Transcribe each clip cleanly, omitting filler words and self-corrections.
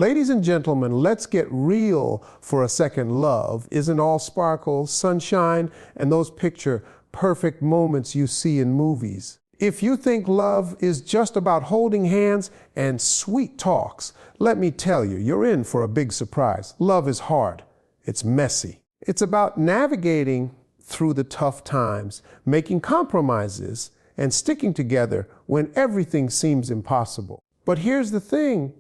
Ladies and gentlemen, let's get real for a second. Love isn't all sparkle, sunshine, and those picture perfect moments you see in movies. If you think love is just about holding hands and sweet talks, let me tell you, you're in for a big surprise. Love is hard. It's messy. It's about navigating through the tough times, making compromises, and sticking together when everything seems impossible. But here's the thing.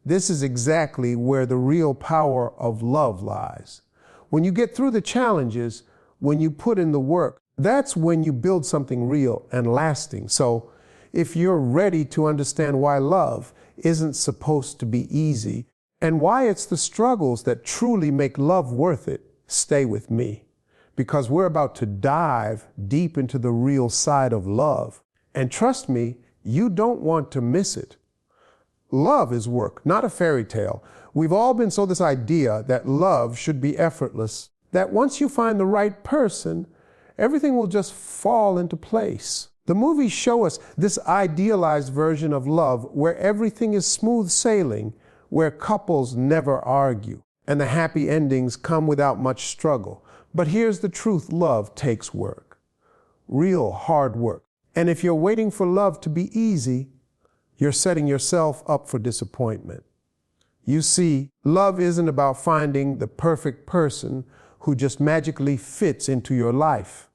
This is exactly where the real power of love lies. When you get through the challenges, when you put in the work, that's when you build something real and lasting. So if you're ready to understand why love isn't supposed to be easy and why it's the struggles that truly make love worth it, stay with me, because we're about to dive deep into the real side of love. And trust me, you don't want to miss it. Love is work, not a fairy tale. We've all been sold this idea that love should be effortless, that once you find the right person, everything will just fall into place. The movies show us this idealized version of love where everything is smooth sailing, where couples never argue, and the happy endings come without much struggle. But here's the truth: love takes work, real hard work. And if you're waiting for love to be easy, you're setting yourself up for disappointment. You see, love isn't about finding the perfect person who just magically fits into your life.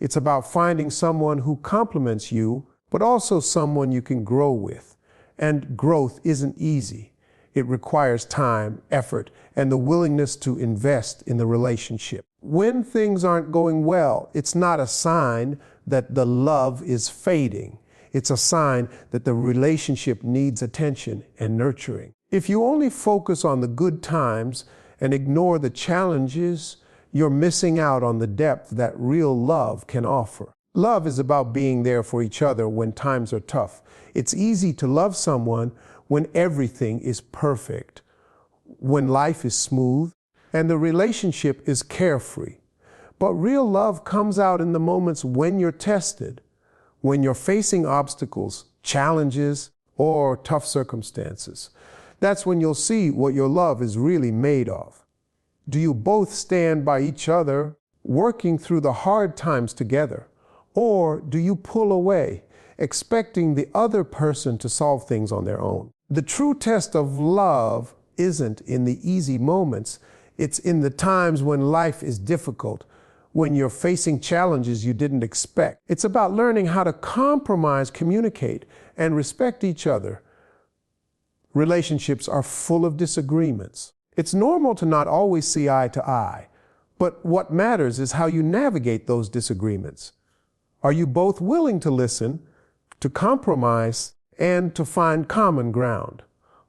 It's about finding someone who complements you, but also someone you can grow with. And growth isn't easy. It requires time, effort, and the willingness to invest in the relationship. When things aren't going well, it's not a sign that the love is fading. It's a sign that the relationship needs attention and nurturing. If you only focus on the good times and ignore the challenges, you're missing out on the depth that real love can offer. Love is about being there for each other when times are tough. It's easy to love someone when everything is perfect, when life is smooth, and the relationship is carefree. But real love comes out in the moments when you're tested, when you're facing obstacles, challenges, or tough circumstances. That's when you'll see what your love is really made of. Do you both stand by each other, working through the hard times together? Or do you pull away, expecting the other person to solve things on their own? The true test of love isn't in the easy moments. It's in the times when life is difficult, when you're facing challenges you didn't expect. It's about learning how to compromise, communicate, and respect each other. Relationships are full of disagreements. It's normal to not always see eye to eye, but what matters is how you navigate those disagreements. Are you both willing to listen, to compromise, and to find common ground?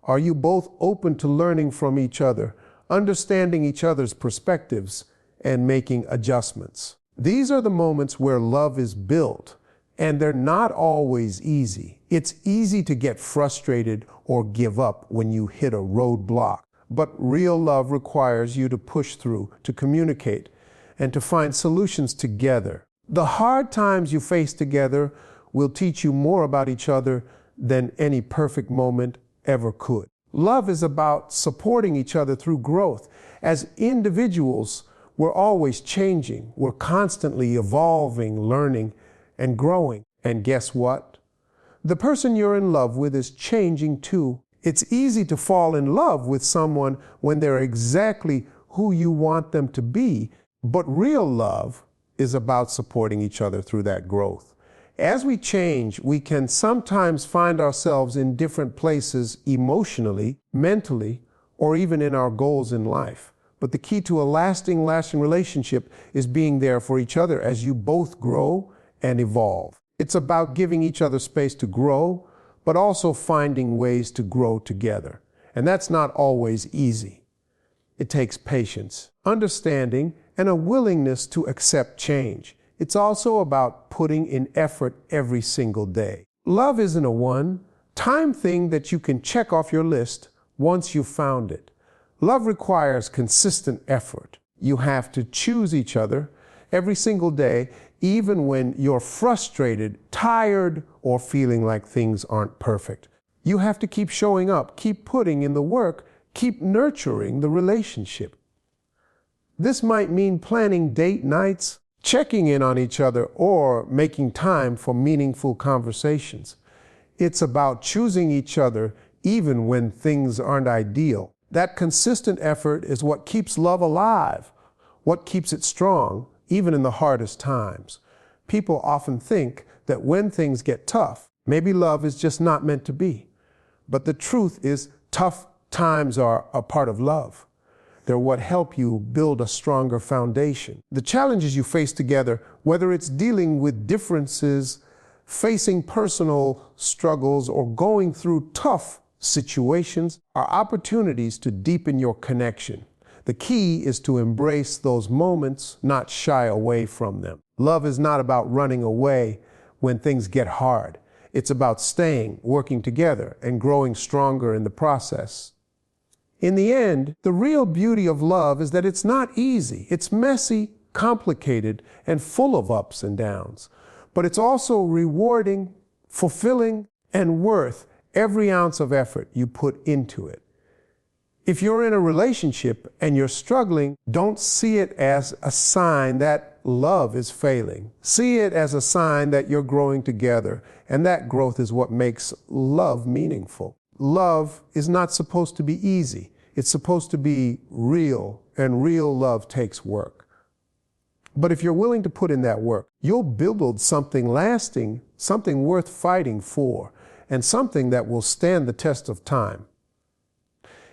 Are you both open to learning from each other, understanding each other's perspectives, and making adjustments? These are the moments where love is built, and they're not always easy. It's easy to get frustrated or give up when you hit a roadblock, but real love requires you to push through, to communicate, and to find solutions together. The hard times you face together will teach you more about each other than any perfect moment ever could. Love is about supporting each other through growth. As individuals, we're always changing. We're constantly evolving, learning, and growing. And guess what? The person you're in love with is changing too. It's easy to fall in love with someone when they're exactly who you want them to be, but real love is about supporting each other through that growth. As we change, we can sometimes find ourselves in different places emotionally, mentally, or even in our goals in life. But the key to a lasting relationship is being there for each other as you both grow and evolve. It's about giving each other space to grow, but also finding ways to grow together. And that's not always easy. It takes patience, understanding, and a willingness to accept change. It's also about putting in effort every single day. Love isn't a one-time thing that you can check off your list once you've found it. Love requires consistent effort. You have to choose each other every single day, even when you're frustrated, tired, or feeling like things aren't perfect. You have to keep showing up, keep putting in the work, keep nurturing the relationship. This might mean planning date nights, checking in on each other, or making time for meaningful conversations. It's about choosing each other even when things aren't ideal. That consistent effort is what keeps love alive, what keeps it strong, even in the hardest times. People often think that when things get tough, maybe love is just not meant to be. But the truth is, tough times are a part of love. They're what help you build a stronger foundation. The challenges you face together, whether it's dealing with differences, facing personal struggles, or going through tough situations, are opportunities to deepen your connection. The key is to embrace those moments, not shy away from them. Love is not about running away when things get hard. It's about staying, working together, and growing stronger in the process. In the end, the real beauty of love is that it's not easy. It's messy, complicated, and full of ups and downs. But it's also rewarding, fulfilling, and worth every ounce of effort you put into it. If you're in a relationship and you're struggling, don't see it as a sign that love is failing. See it as a sign that you're growing together, and that growth is what makes love meaningful. Love is not supposed to be easy. It's supposed to be real, and real love takes work. But if you're willing to put in that work, you'll build something lasting, something worth fighting for, and something that will stand the test of time.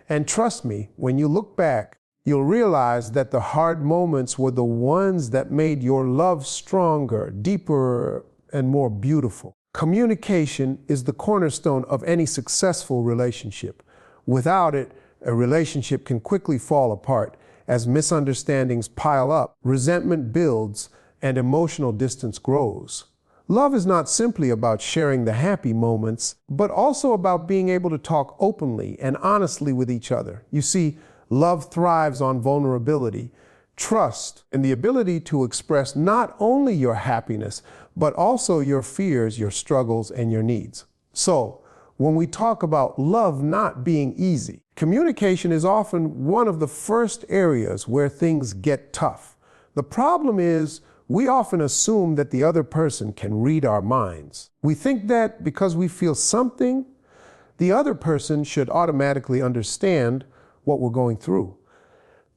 And trust me, when you look back, you'll realize that the hard moments were the ones that made your love stronger, deeper, and more beautiful. Communication is the cornerstone of any successful relationship. Without it, a relationship can quickly fall apart as misunderstandings pile up, resentment builds, and emotional distance grows. Love is not simply about sharing the happy moments, but also about being able to talk openly and honestly with each other. You see, love thrives on vulnerability, trust, and the ability to express not only your happiness, but also your fears, your struggles, and your needs. So, when we talk about love not being easy, communication is often one of the first areas where things get tough. The problem is, we often assume that the other person can read our minds. We think that because we feel something, the other person should automatically understand what we're going through.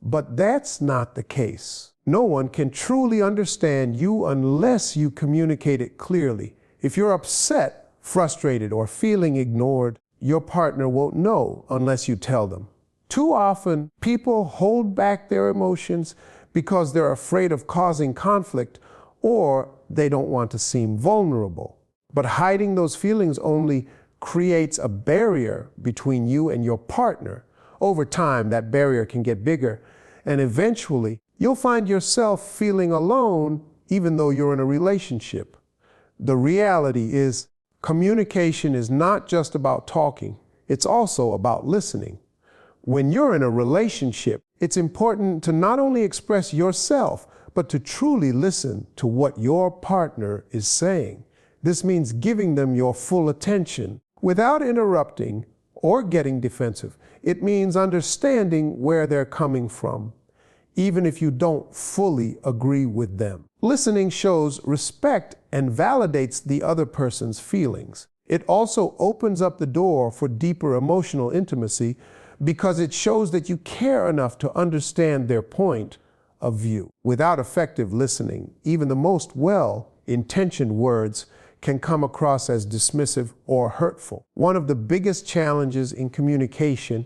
But that's not the case. No one can truly understand you unless you communicate it clearly. If you're upset, frustrated, or feeling ignored, your partner won't know unless you tell them. Too often, people hold back their emotions because they're afraid of causing conflict, or they don't want to seem vulnerable. But hiding those feelings only creates a barrier between you and your partner. Over time, that barrier can get bigger, and eventually, you'll find yourself feeling alone even though you're in a relationship. The reality is, communication is not just about talking, it's also about listening. When you're in a relationship, it's important to not only express yourself, but to truly listen to what your partner is saying. This means giving them your full attention without interrupting or getting defensive. It means understanding where they're coming from, even if you don't fully agree with them. Listening shows respect and validates the other person's feelings. It also opens up the door for deeper emotional intimacy because it shows that you care enough to understand their point of view. Without effective listening, even the most well-intentioned words can come across as dismissive or hurtful. One of the biggest challenges in communication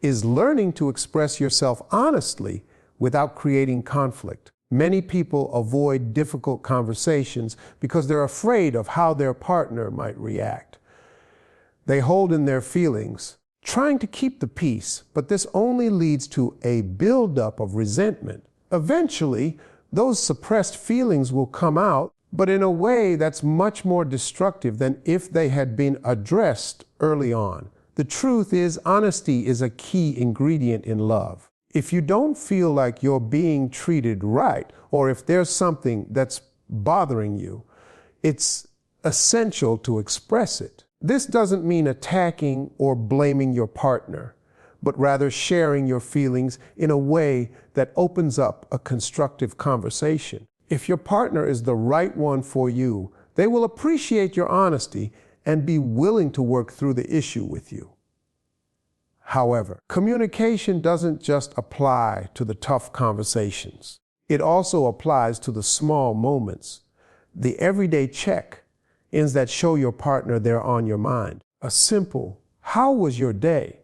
is learning to express yourself honestly without creating conflict. Many people avoid difficult conversations because they're afraid of how their partner might react. They hold in their feelings, trying to keep the peace, but this only leads to a buildup of resentment. Eventually, those suppressed feelings will come out, but in a way that's much more destructive than if they had been addressed early on. The truth is, honesty is a key ingredient in love. If you don't feel like you're being treated right, or if there's something that's bothering you, it's essential to express it. This doesn't mean attacking or blaming your partner, but rather sharing your feelings in a way that opens up a constructive conversation. If your partner is the right one for you, they will appreciate your honesty and be willing to work through the issue with you. However, communication doesn't just apply to the tough conversations. It also applies to the small moments, the everyday check-ins that show your partner they're on your mind. A simple, "How was your day?"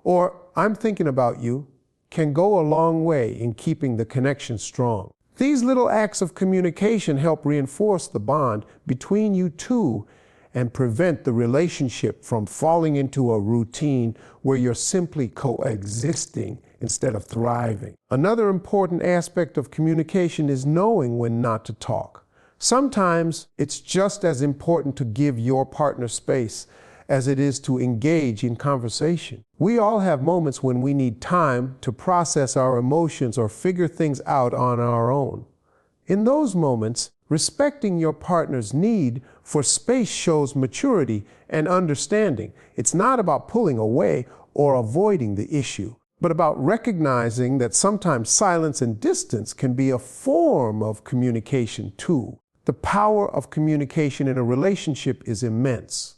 or "I'm thinking about you," can go a long way in keeping the connection strong. These little acts of communication help reinforce the bond between you two and prevent the relationship from falling into a routine where you're simply coexisting instead of thriving. Another important aspect of communication is knowing when not to talk. Sometimes it's just as important to give your partner space as it is to engage in conversation. We all have moments when we need time to process our emotions or figure things out on our own. In those moments, respecting your partner's need for space shows maturity and understanding. It's not about pulling away or avoiding the issue, but about recognizing that sometimes silence and distance can be a form of communication too. The power of communication in a relationship is immense.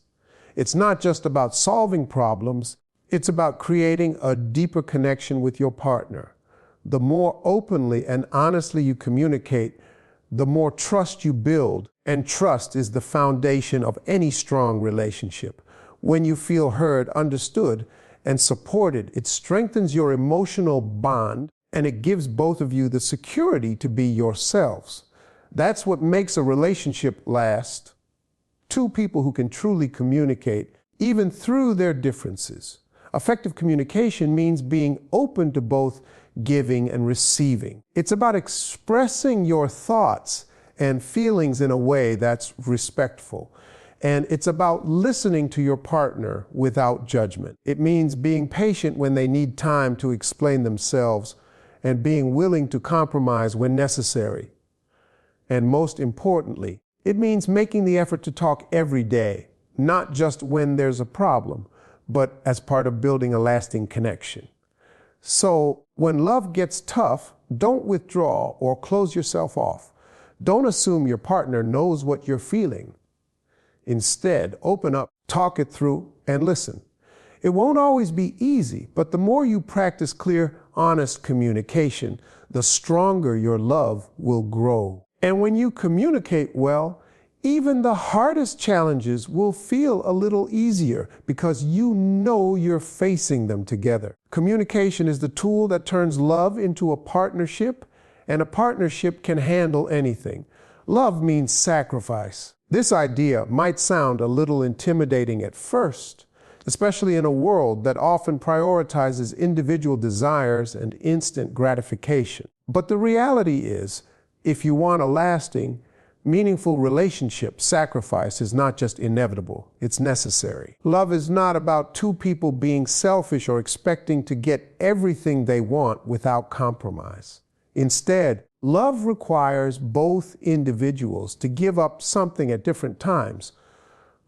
It's not just about solving problems, it's about creating a deeper connection with your partner. The more openly and honestly you communicate, the more trust you build, and trust is the foundation of any strong relationship. When you feel heard, understood, and supported, it strengthens your emotional bond, and it gives both of you the security to be yourselves. That's what makes a relationship last. Two people who can truly communicate, even through their differences. Effective communication means being open to both giving and receiving. It's about expressing your thoughts and feelings in a way that's respectful. And it's about listening to your partner without judgment. It means being patient when they need time to explain themselves and being willing to compromise when necessary. And most importantly, it means making the effort to talk every day, not just when there's a problem, but as part of building a lasting connection. So when love gets tough, don't withdraw or close yourself off. Don't assume your partner knows what you're feeling. Instead, open up, talk it through, and listen. It won't always be easy, but the more you practice clear, honest communication, the stronger your love will grow. And when you communicate well, even the hardest challenges will feel a little easier because you know you're facing them together. Communication is the tool that turns love into a partnership, and a partnership can handle anything. Love means sacrifice. This idea might sound a little intimidating at first, especially in a world that often prioritizes individual desires and instant gratification. But the reality is, if you want a lasting, meaningful relationship, sacrifice is not just inevitable, it's necessary. Love is not about two people being selfish or expecting to get everything they want without compromise. Instead, love requires both individuals to give up something at different times,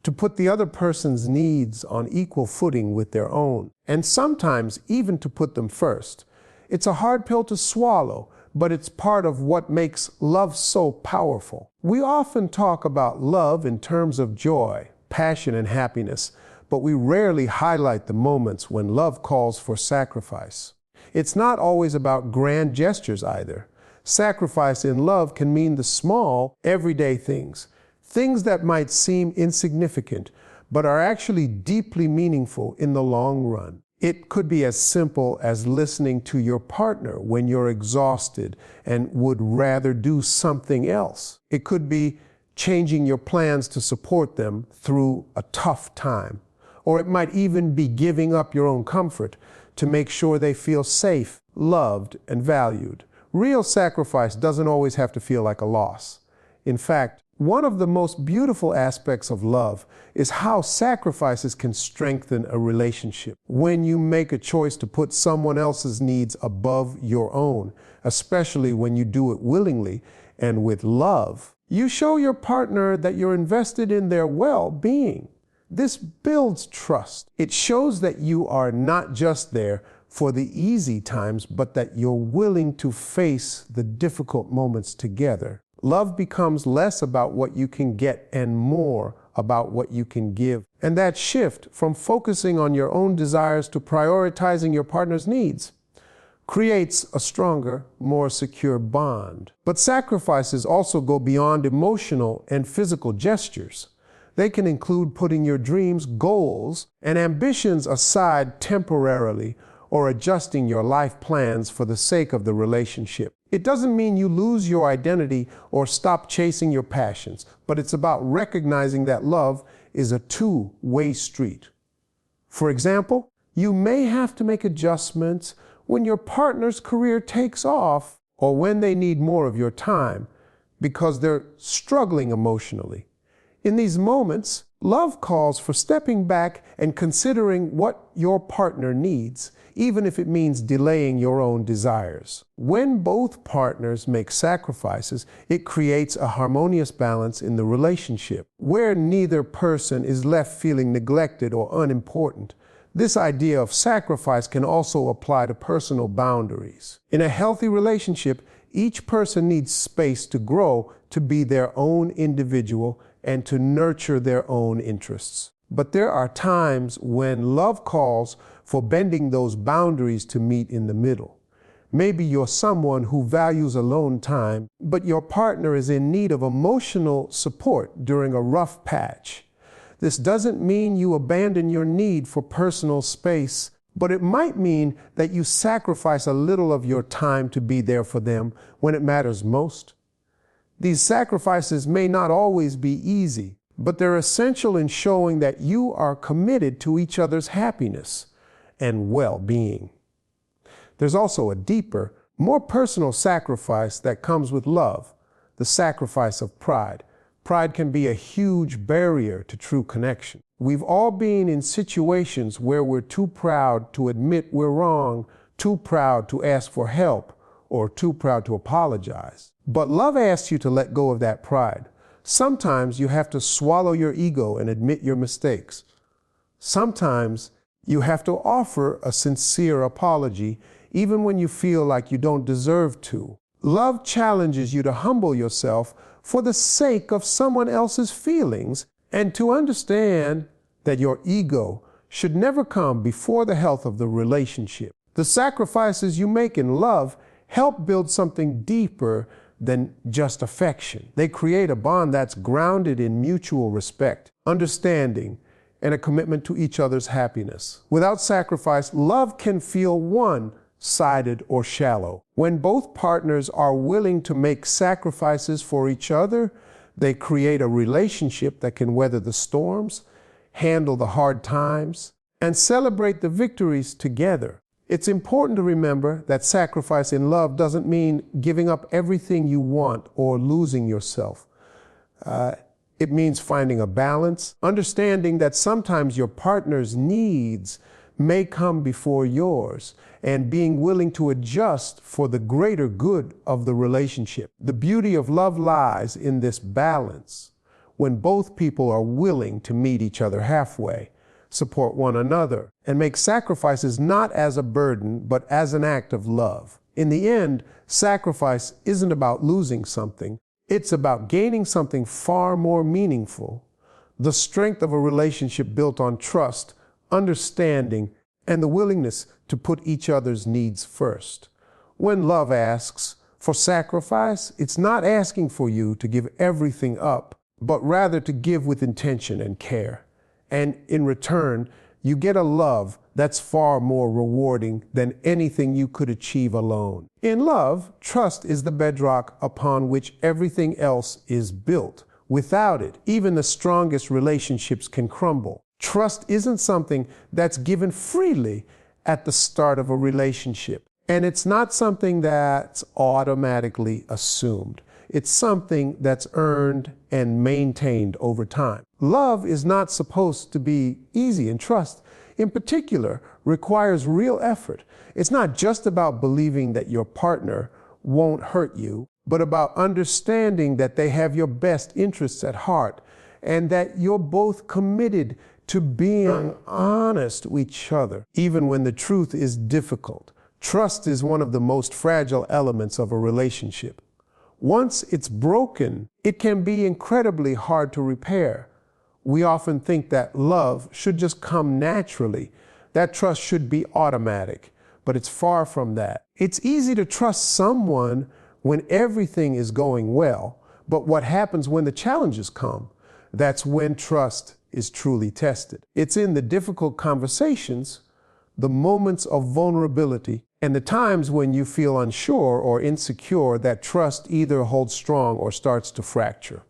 to put the other person's needs on equal footing with their own, and sometimes even to put them first. It's a hard pill to swallow, but it's part of what makes love so powerful. We often talk about love in terms of joy, passion, and happiness, but we rarely highlight the moments when love calls for sacrifice. It's not always about grand gestures either. Sacrifice in love can mean the small, everyday things, things that might seem insignificant, but are actually deeply meaningful in the long run. It could be as simple as listening to your partner when you're exhausted and would rather do something else. It could be changing your plans to support them through a tough time. Or it might even be giving up your own comfort to make sure they feel safe, loved, and valued. Real sacrifice doesn't always have to feel like a loss. In fact, one of the most beautiful aspects of love is how sacrifices can strengthen a relationship. When you make a choice to put someone else's needs above your own, especially when you do it willingly and with love, you show your partner that you're invested in their well-being. This builds trust. It shows that you are not just there for the easy times, but that you're willing to face the difficult moments together. Love becomes less about what you can get and more about what you can give. And that shift from focusing on your own desires to prioritizing your partner's needs creates a stronger, more secure bond. But sacrifices also go beyond emotional and physical gestures. They can include putting your dreams, goals, and ambitions aside temporarily or adjusting your life plans for the sake of the relationship. It doesn't mean you lose your identity or stop chasing your passions, but it's about recognizing that love is a two-way street. For example, you may have to make adjustments when your partner's career takes off or when they need more of your time because they're struggling emotionally. In these moments, love calls for stepping back and considering what your partner needs, even if it means delaying your own desires. When both partners make sacrifices, it creates a harmonious balance in the relationship, where neither person is left feeling neglected or unimportant. This idea of sacrifice can also apply to personal boundaries. In a healthy relationship, each person needs space to grow, to be their own individual, and to nurture their own interests. But there are times when love calls for bending those boundaries to meet in the middle. Maybe you're someone who values alone time, but your partner is in need of emotional support during a rough patch. This doesn't mean you abandon your need for personal space, but it might mean that you sacrifice a little of your time to be there for them when it matters most. These sacrifices may not always be easy, but they're essential in showing that you are committed to each other's happiness and well-being. There's also a deeper, more personal sacrifice that comes with love, the sacrifice of pride. Pride can be a huge barrier to true connection. We've all been in situations where we're too proud to admit we're wrong, too proud to ask for help, or too proud to apologize. But love asks you to let go of that pride. Sometimes you have to swallow your ego and admit your mistakes. Sometimes you have to offer a sincere apology, even when you feel like you don't deserve to. Love challenges you to humble yourself for the sake of someone else's feelings and to understand that your ego should never come before the health of the relationship. The sacrifices you make in love help build something deeper than just affection. They create a bond that's grounded in mutual respect, understanding, and a commitment to each other's happiness. Without sacrifice, love can feel one-sided or shallow. When both partners are willing to make sacrifices for each other, they create a relationship that can weather the storms, handle the hard times, and celebrate the victories together. It's important to remember that sacrifice in love doesn't mean giving up everything you want or losing yourself. It means finding a balance, understanding that sometimes your partner's needs may come before yours, and being willing to adjust for the greater good of the relationship. The beauty of love lies in this balance, when both people are willing to meet each other halfway, support one another, and make sacrifices not as a burden, but as an act of love. In the end, sacrifice isn't about losing something. It's about gaining something far more meaningful, the strength of a relationship built on trust, understanding, and the willingness to put each other's needs first. When love asks for sacrifice, it's not asking for you to give everything up, but rather to give with intention and care. And in return, you get a love that's far more rewarding than anything you could achieve alone. In love, trust is the bedrock upon which everything else is built. Without it, even the strongest relationships can crumble. Trust isn't something that's given freely at the start of a relationship. And it's not something that's automatically assumed. It's something that's earned and maintained over time. Love is not supposed to be easy, and trust, in particular, requires real effort. It's not just about believing that your partner won't hurt you, but about understanding that they have your best interests at heart and that you're both committed to being honest with each other, even when the truth is difficult. Trust is one of the most fragile elements of a relationship. Once it's broken, it can be incredibly hard to repair. We often think that love should just come naturally, that trust should be automatic, but it's far from that. It's easy to trust someone when everything is going well, but what happens when the challenges come? That's when trust is truly tested. It's in the difficult conversations, the moments of vulnerability, and the times when you feel unsure or insecure that trust either holds strong or starts to fracture.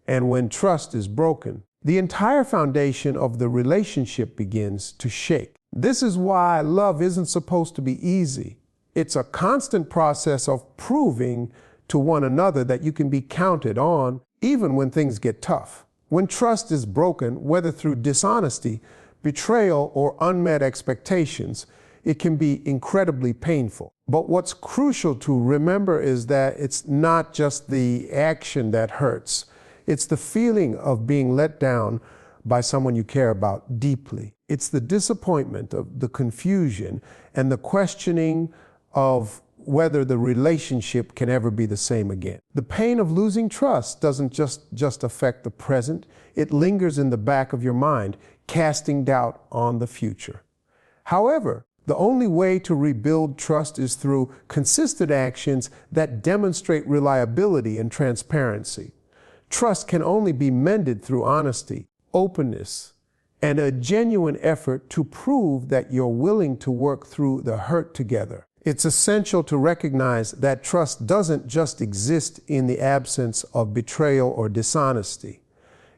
And when trust is broken, the entire foundation of the relationship begins to shake. This is why love isn't supposed to be easy. It's a constant process of proving to one another that you can be counted on, even when things get tough. When trust is broken, whether through dishonesty, betrayal, or unmet expectations, it can be incredibly painful. But what's crucial to remember is that it's not just the action that hurts. It's the feeling of being let down by someone you care about deeply. It's the disappointment, of the confusion, and the questioning of whether the relationship can ever be the same again. The pain of losing trust doesn't just affect the present, it lingers in the back of your mind, casting doubt on the future. However, the only way to rebuild trust is through consistent actions that demonstrate reliability and transparency. Trust can only be mended through honesty, openness, and a genuine effort to prove that you're willing to work through the hurt together. It's essential to recognize that trust doesn't just exist in the absence of betrayal or dishonesty.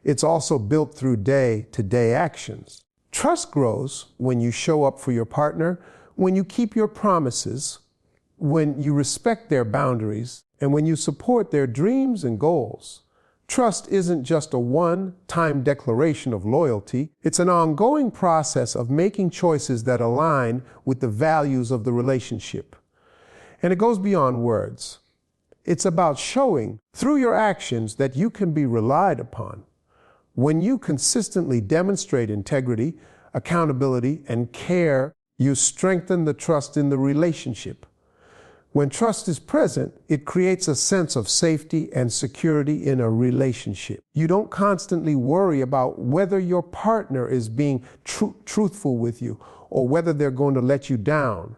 It's also built through day-to-day actions. Trust grows when you show up for your partner, when you keep your promises, when you respect their boundaries, and when you support their dreams and goals. Trust isn't just a one-time declaration of loyalty. It's an ongoing process of making choices that align with the values of the relationship. And it goes beyond words. It's about showing through your actions that you can be relied upon. When you consistently demonstrate integrity, accountability, and care, you strengthen the trust in the relationship. When trust is present, it creates a sense of safety and security in a relationship. You don't constantly worry about whether your partner is being truthful with you or whether they're going to let you down.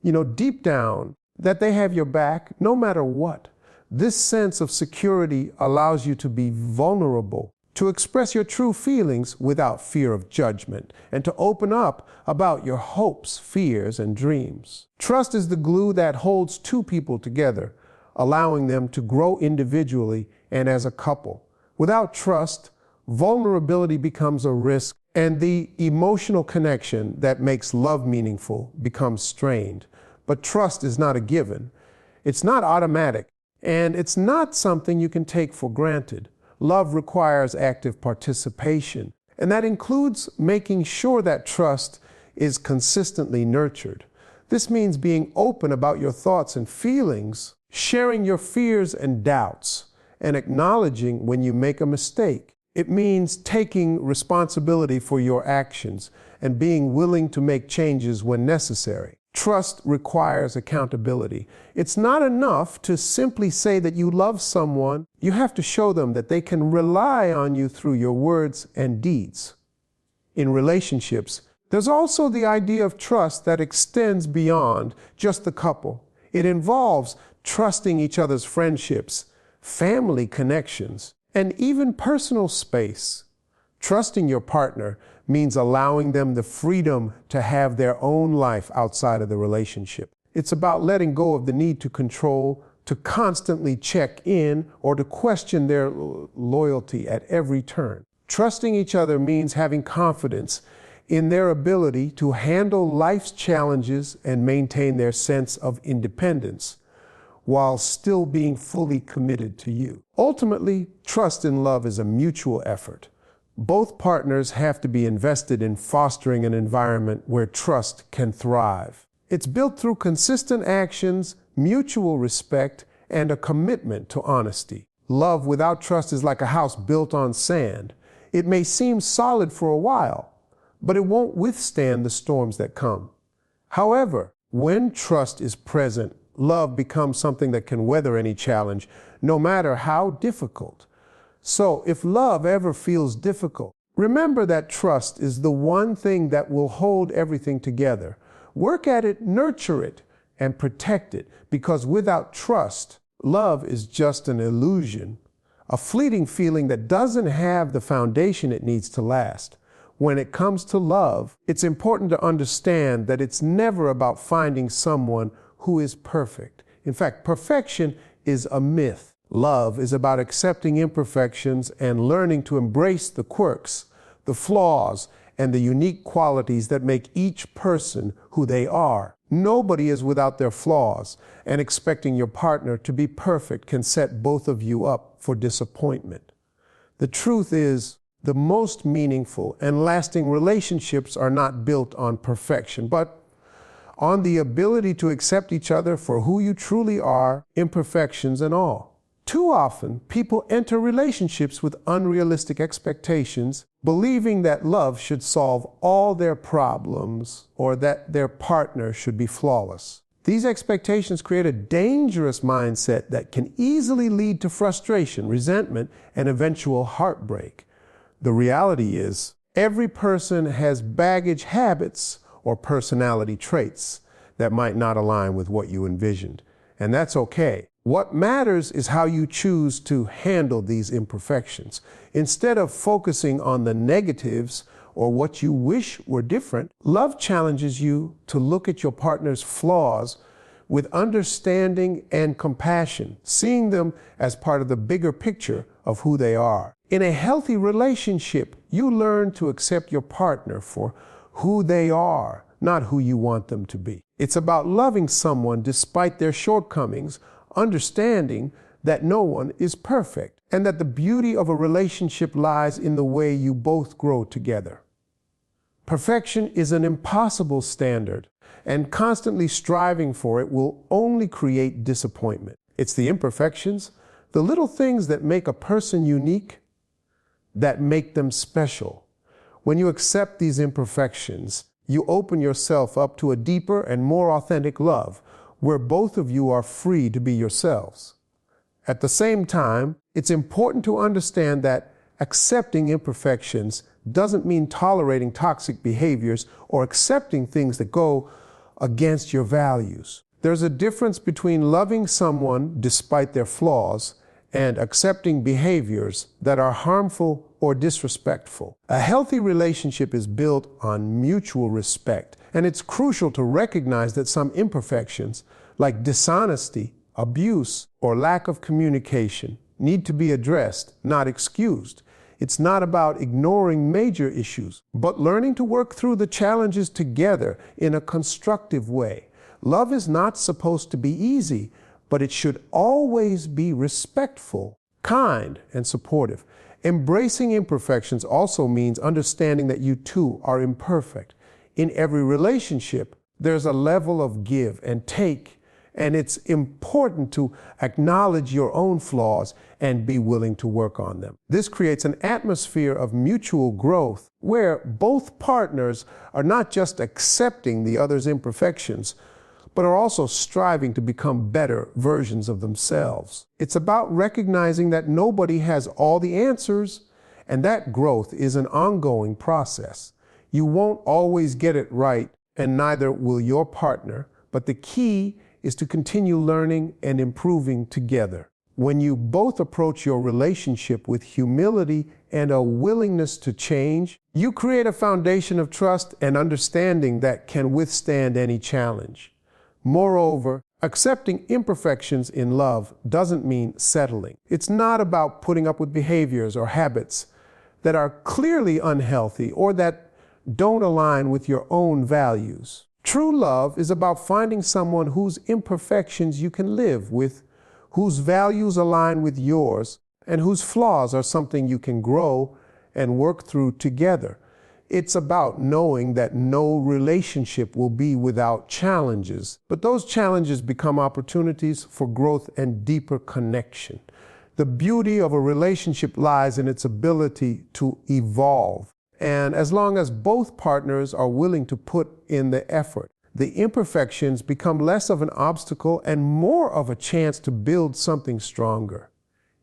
You know, deep down, that they have your back no matter what. This sense of security allows you to be vulnerable, to express your true feelings without fear of judgment, and to open up about your hopes, fears, and dreams. Trust is the glue that holds two people together, allowing them to grow individually and as a couple. Without trust, vulnerability becomes a risk, and the emotional connection that makes love meaningful becomes strained. But trust is not a given. It's not automatic, and it's not something you can take for granted. Love requires active participation, and that includes making sure that trust is consistently nurtured. This means being open about your thoughts and feelings, sharing your fears and doubts, and acknowledging when you make a mistake. It means taking responsibility for your actions and being willing to make changes when necessary. Trust requires accountability. It's not enough to simply say that you love someone. You have to show them that they can rely on you through your words and deeds. In relationships, there's also the idea of trust that extends beyond just the couple. It involves trusting each other's friendships, family connections, and even personal space. Trusting your partner means allowing them the freedom to have their own life outside of the relationship. It's about letting go of the need to control, to constantly check in, or to question their loyalty at every turn. Trusting each other means having confidence in their ability to handle life's challenges and maintain their sense of independence while still being fully committed to you. Ultimately, trust in love is a mutual effort. Both partners have to be invested in fostering an environment where trust can thrive. It's built through consistent actions, mutual respect, and a commitment to honesty. Love without trust is like a house built on sand. It may seem solid for a while, but it won't withstand the storms that come. However, when trust is present, love becomes something that can weather any challenge, no matter how difficult. So if love ever feels difficult, remember that trust is the one thing that will hold everything together. Work at it, nurture it, and protect it, because without trust, love is just an illusion, a fleeting feeling that doesn't have the foundation it needs to last. When it comes to love, it's important to understand that it's never about finding someone who is perfect. In fact, perfection is a myth. Love is about accepting imperfections and learning to embrace the quirks, the flaws, and the unique qualities that make each person who they are. Nobody is without their flaws, and expecting your partner to be perfect can set both of you up for disappointment. The truth is, the most meaningful and lasting relationships are not built on perfection, but on the ability to accept each other for who you truly are, imperfections and all. Too often, people enter relationships with unrealistic expectations, believing that love should solve all their problems or that their partner should be flawless. These expectations create a dangerous mindset that can easily lead to frustration, resentment, and eventual heartbreak. The reality is, every person has baggage habits or personality traits that might not align with what you envisioned, and that's okay. What matters is how you choose to handle these imperfections. Instead of focusing on the negatives or what you wish were different, love challenges you to look at your partner's flaws with understanding and compassion, seeing them as part of the bigger picture of who they are. In a healthy relationship, you learn to accept your partner for who they are, not who you want them to be. It's about loving someone despite their shortcomings, understanding that no one is perfect, and that the beauty of a relationship lies in the way you both grow together. Perfection is an impossible standard, and constantly striving for it will only create disappointment. It's the imperfections, the little things that make a person unique, that make them special. When you accept these imperfections, you open yourself up to a deeper and more authentic love, where both of you are free to be yourselves. At the same time, it's important to understand that accepting imperfections doesn't mean tolerating toxic behaviors or accepting things that go against your values. There's a difference between loving someone despite their flaws and accepting behaviors that are harmful or disrespectful. A healthy relationship is built on mutual respect, and it's crucial to recognize that some imperfections, like dishonesty, abuse, or lack of communication, need to be addressed, not excused. It's not about ignoring major issues, but learning to work through the challenges together in a constructive way. Love is not supposed to be easy, but it should always be respectful, kind, and supportive. Embracing imperfections also means understanding that you too are imperfect. In every relationship, there's a level of give and take, and it's important to acknowledge your own flaws and be willing to work on them. This creates an atmosphere of mutual growth where both partners are not just accepting the other's imperfections, but are also striving to become better versions of themselves. It's about recognizing that nobody has all the answers, and that growth is an ongoing process. You won't always get it right, and neither will your partner, but the key is to continue learning and improving together. When you both approach your relationship with humility and a willingness to change, you create a foundation of trust and understanding that can withstand any challenge. Moreover, accepting imperfections in love doesn't mean settling. It's not about putting up with behaviors or habits that are clearly unhealthy or that don't align with your own values. True love is about finding someone whose imperfections you can live with, whose values align with yours, and whose flaws are something you can grow and work through together. It's about knowing that no relationship will be without challenges, but those challenges become opportunities for growth and deeper connection. The beauty of a relationship lies in its ability to evolve. And as long as both partners are willing to put in the effort, the imperfections become less of an obstacle and more of a chance to build something stronger.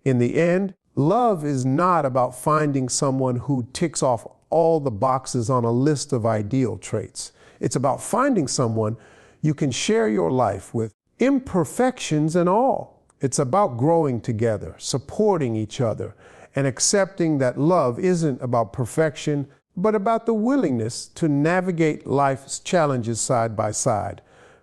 In the end, love is not about finding someone who ticks off all the boxes on a list of ideal traits. It's about finding someone you can share your life with, imperfections and all. It's about growing together, supporting each other, and accepting that love isn't about perfection, but about the willingness to navigate life's challenges side by side.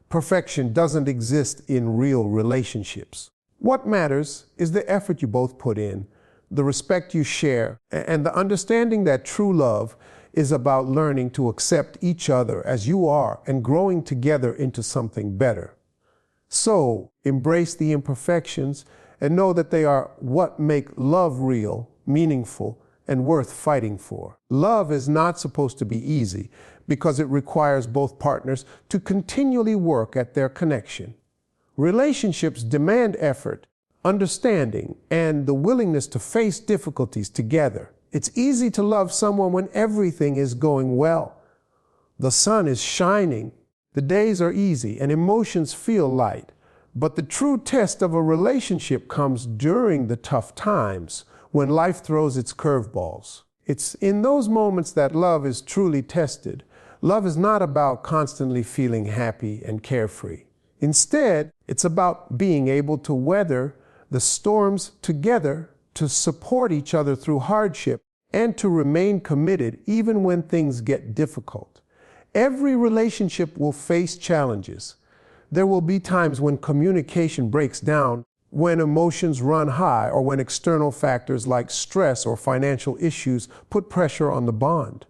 Perfection doesn't exist in real relationships. What matters is the effort you both put in, the respect you share, and the understanding that true love is about learning to accept each other as you are and growing together into something better. So, embrace the imperfections and know that they are what make love real, meaningful, and worth fighting for. Love is not supposed to be easy because it requires both partners to continually work at their connection. Relationships demand effort, understanding, and the willingness to face difficulties together. It's easy to love someone when everything is going well. The sun is shining, the days are easy, and emotions feel light. But the true test of a relationship comes during the tough times, when life throws its curveballs. It's in those moments that love is truly tested. Love is not about constantly feeling happy and carefree. Instead, it's about being able to weather the storms together, to support each other through hardship, and to remain committed even when things get difficult. Every relationship will face challenges. There will be times when communication breaks down, when emotions run high, or when external factors like stress or financial issues put pressure on the bond.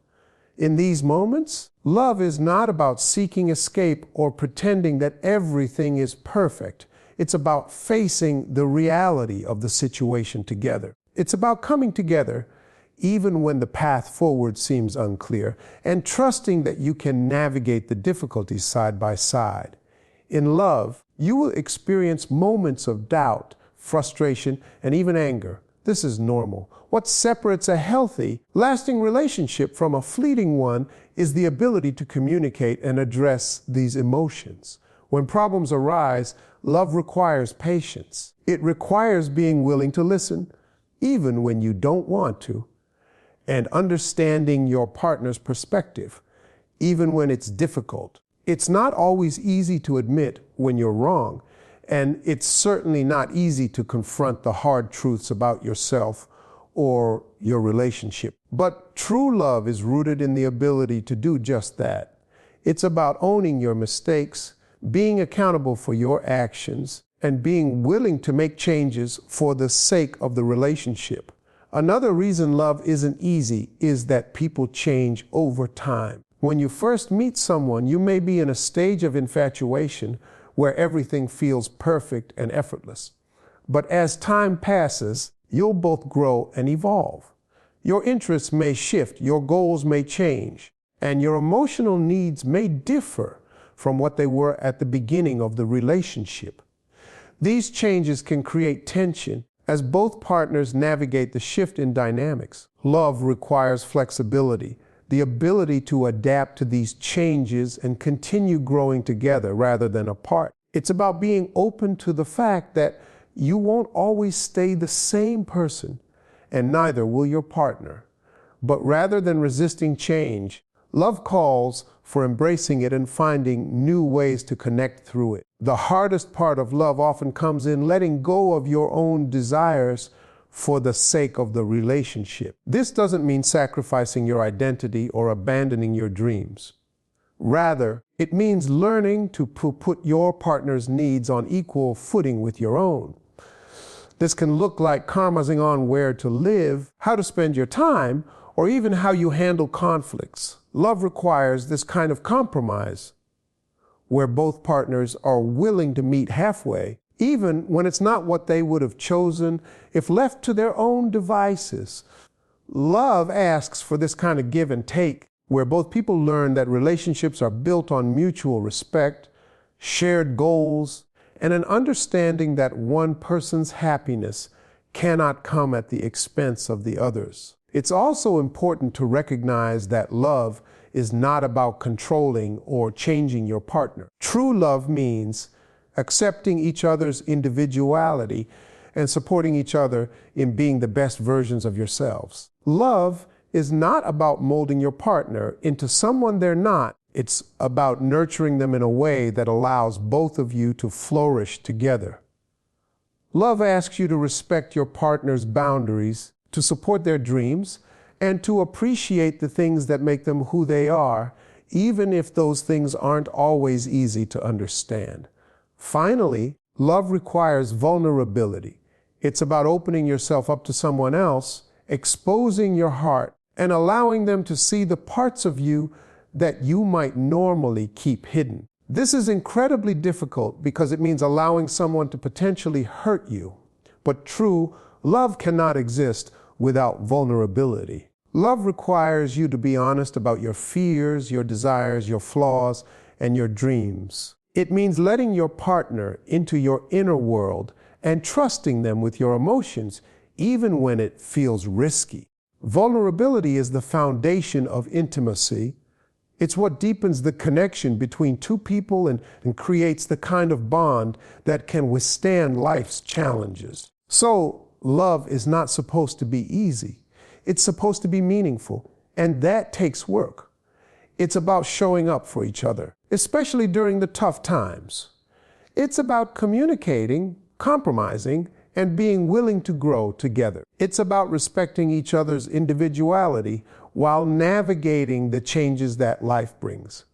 In these moments, love is not about seeking escape or pretending that everything is perfect. It's about facing the reality of the situation together. It's about coming together even when the path forward seems unclear, and trusting that you can navigate the difficulties side by side. In love, you will experience moments of doubt, frustration, and even anger. This is normal. What separates a healthy, lasting relationship from a fleeting one is the ability to communicate and address these emotions. When problems arise, love requires patience. It requires being willing to listen, even when you don't want to, and understanding your partner's perspective, even when it's difficult. It's not always easy to admit when you're wrong, and it's certainly not easy to confront the hard truths about yourself or your relationship. But true love is rooted in the ability to do just that. It's about owning your mistakes, being accountable for your actions, and being willing to make changes for the sake of the relationship. Another reason love isn't easy is that people change over time. When you first meet someone, you may be in a stage of infatuation where everything feels perfect and effortless. But as time passes, you'll both grow and evolve. Your interests may shift, your goals may change, and your emotional needs may differ from what they were at the beginning of the relationship. These changes can create tension as both partners navigate the shift in dynamics. Love requires flexibility, the ability to adapt to these changes and continue growing together rather than apart. It's about being open to the fact that you won't always stay the same person, and neither will your partner. But rather than resisting change, love calls for embracing it and finding new ways to connect through it. The hardest part of love often comes in letting go of your own desires for the sake of the relationship. This doesn't mean sacrificing your identity or abandoning your dreams. Rather, it means learning to put your partner's needs on equal footing with your own. This can look like compromising on where to live, how to spend your time, or even how you handle conflicts. Love requires this kind of compromise, where both partners are willing to meet halfway, even when it's not what they would have chosen if left to their own devices. Love asks for this kind of give and take, where both people learn that relationships are built on mutual respect, shared goals, and an understanding that one person's happiness cannot come at the expense of the others. It's also important to recognize that love is not about controlling or changing your partner. True love means accepting each other's individuality and supporting each other in being the best versions of yourselves. Love is not about molding your partner into someone they're not. It's about nurturing them in a way that allows both of you to flourish together. Love asks you to respect your partner's boundaries, to support their dreams, and to appreciate the things that make them who they are, even if those things aren't always easy to understand. Finally, love requires vulnerability. It's about opening yourself up to someone else, exposing your heart, and allowing them to see the parts of you that you might normally keep hidden. This is incredibly difficult because it means allowing someone to potentially hurt you. But true love cannot exist without vulnerability. Love requires you to be honest about your fears, your desires, your flaws, and your dreams. It means letting your partner into your inner world and trusting them with your emotions, even when it feels risky. Vulnerability is the foundation of intimacy. It's what deepens the connection between two people and creates the kind of bond that can withstand life's challenges. So, love is not supposed to be easy. It's supposed to be meaningful, and that takes work. It's about showing up for each other, especially during the tough times. It's about communicating, compromising, and being willing to grow together. It's about respecting each other's individuality while navigating the changes that life brings.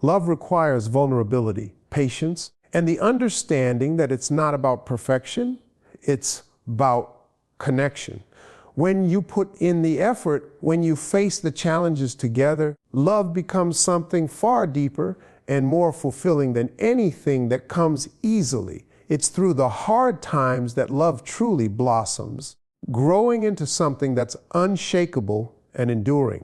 Love requires vulnerability, patience, and the understanding that it's not about perfection, it's about connection. When you put in the effort, when you face the challenges together, love becomes something far deeper and more fulfilling than anything that comes easily. It's through the hard times that love truly blossoms, growing into something that's unshakable and enduring.